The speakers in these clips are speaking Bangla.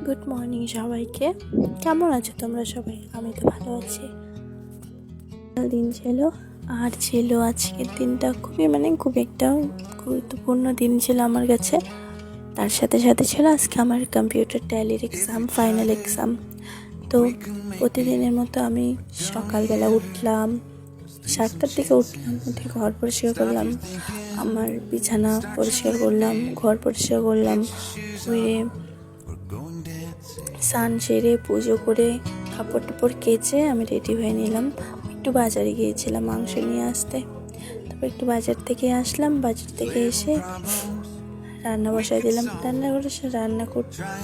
গুড মর্নিং সবাইকে। কেমন আছো তোমরা সবাই? আমি তো ভালো আছি। দিন ছিল আর ছিল আজকের দিনটা খুব একটা গুরুত্বপূর্ণ দিন ছিল আমার কাছে। তার সাথে সাথে ছিল আজকে আমার কম্পিউটার ট্যালির এক্সাম, ফাইনাল এক্সাম। তো প্রতিদিনের মতো আমি সকালবেলা উঠলাম, 7টার দিকে উঠলাম, উঠে ঘর পরিষ্কার করলাম, আমার বিছানা পরিষ্কার করলাম, ঘর পরিষ্কার করলাম, করে স্নান সেরে পুজো করে কাপড় টাপড় কেচে আমি রেডি হয়ে নিলাম। একটু বাজারে গিয়েছিলাম মাংস নিয়ে আসতে। তারপর একটু বাজার থেকে আসলাম, বাজার থেকে এসে রান্না বসাই দিলাম। রান্না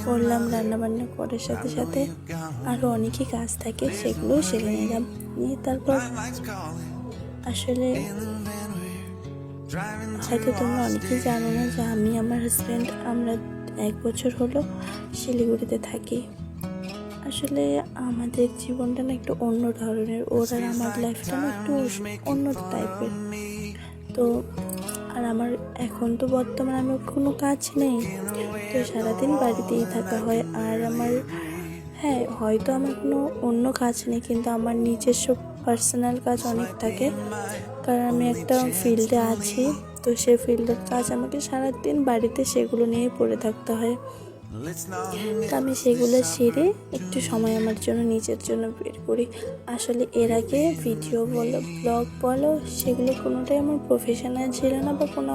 করলাম, রান্না বান্না করার সাথে সাথে আরও অনেকই কাজ থাকে, সেগুলোও সেরে নিলাম। নিয়ে তারপর আসলে হয়তো তোমরা অনেকেই জানো না যে আমি আমার হাজব্যান্ড আমরা 1 বছর হলো শিলিগুড়িতে থাকি। আসলে আমাদের জীবনটা না একটু অন্য ধরনের, ওর আর আমার লাইফটা না একটু অন্য টাইপের। তো আর আমার এখন তো বর্তমানে আমার কোনো কাজ নেই, তো সারাদিন বাড়িতেই থাকা হয়। আর আমার হয়তো আমার কোনো অন্য কাজ নেই, কিন্তু আমার নিজস্ব পার্সোনাল কাজ অনেক থাকে, কারণ আমি একটা ফিল্ডে আছি। তো সেই ফিল্ডের কাজ আমাকে সারাদিন বাড়িতে সেগুলো নিয়েই পড়ে থাকতে হয়। তো আমি সেগুলো সেরে একটু সময় আমার জন্য নিজের জন্য বের করি। আসলে এর আগে ভিডিও বলো, ব্লগ বলো, সেগুলো কোনোটাই আমার প্রফেশনাল ছিল না, বা কোনো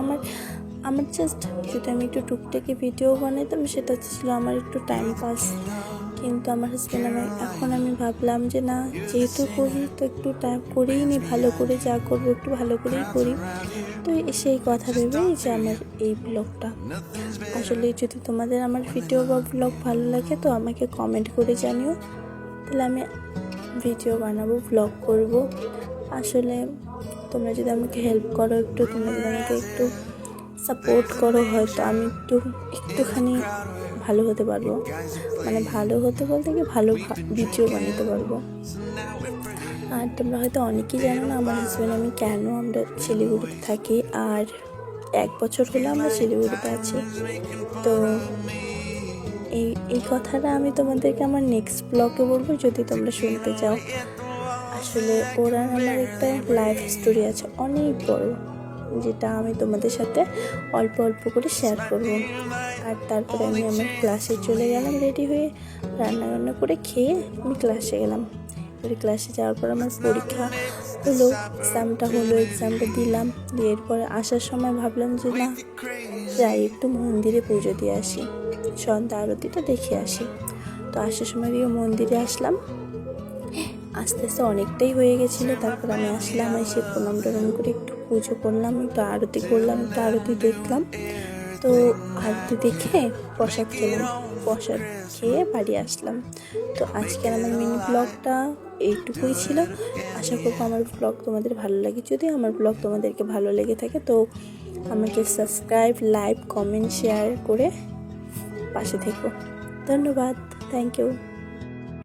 আমার জাস্ট যদি আমি একটু টুকটাকি ভিডিও বানাইতাম, সেটা ছিল আমার একটু টাইম পাস। কিন্তু আমার হাজব্যান্ড এখন আমি ভাবলাম যে না, যেহেতু করি তো একটু টাইম করেই নি, ভালো করে যা করবো একটু ভালো করেই করি। তো সেই কথা ভেবেই যে আমার এই ব্লগটা। আসলে যদি তোমাদের আমার ভিডিও বা ব্লগ ভালো লাগে তো আমাকে কমেন্ট করে জানিও, তাহলে আমি ভিডিও বানাবো, ব্লগ করব। আসলে তোমরা যদি আমাকে হেল্প করো, তোমরা যদি আমাকে একটু সাপোর্ট করো, হয়তো আমি একটুখানি ভালো হতে পারবো। মানে ভালো হতে বলতে কি, ভালো ভিডিও বানাতে পারবো। আর তোমরা হয়তো অনেকেই জানো না আমার হাজব্যান্ড আমি কেন আমরা শিলিগুড়িতে থাকি, আর 1 বছর হলো আমরা শিলিগুড়িতে আছি। তো এই কথাটা আমি তোমাদেরকে আমার নেক্সট ব্লগে বলবো, যদি তোমরা শুনতে চাও। আসলে ওরা আমার একটা লাইফ স্টোরি আছে অনেক বড়, যেটা আমি তোমাদের সাথে অল্প অল্প করে শেয়ার করব। আর তারপরে আমি আমার ক্লাসে চলে গেলাম রেডি হয়ে, রান্না করে খেয়ে আমি ক্লাসে গেলাম। এবারে ক্লাসে যাওয়ার পর আমার পরীক্ষা হলো, এক্সামটা দিলাম। দিয়ে এরপরে আসার সময় ভাবলাম যে না, যাই একটু মন্দিরে পুজো দিয়ে আসি, সন্ধ্যা আরতিটা দেখে আসি। তো আসার সময় দিয়ে মন্দিরে আসলাম, আস্তে আস্তে অনেকটাই হয়ে গেছিলো। তারপর আমি আসলাম, এসে প্রণাম করে একটু পুজো করলাম, একটু আরতি করলাম, একটু আরতি দেখলাম। তো আরতি দেখে প্রসাদ খেয়ে বাড়ি আসলাম। তো আজকের আমার মিনি ব্লগটা এইটুকুই ছিল। আশা করবো আমার ব্লগ তোমাদের ভালো লাগে। যদি আমার ব্লগ তোমাদেরকে ভালো লেগে থাকে তো আমাকে সাবস্ক্রাইব, লাইক, কমেন্ট, শেয়ার করে পাশে থেকো। ধন্যবাদ, থ্যাংক ইউ।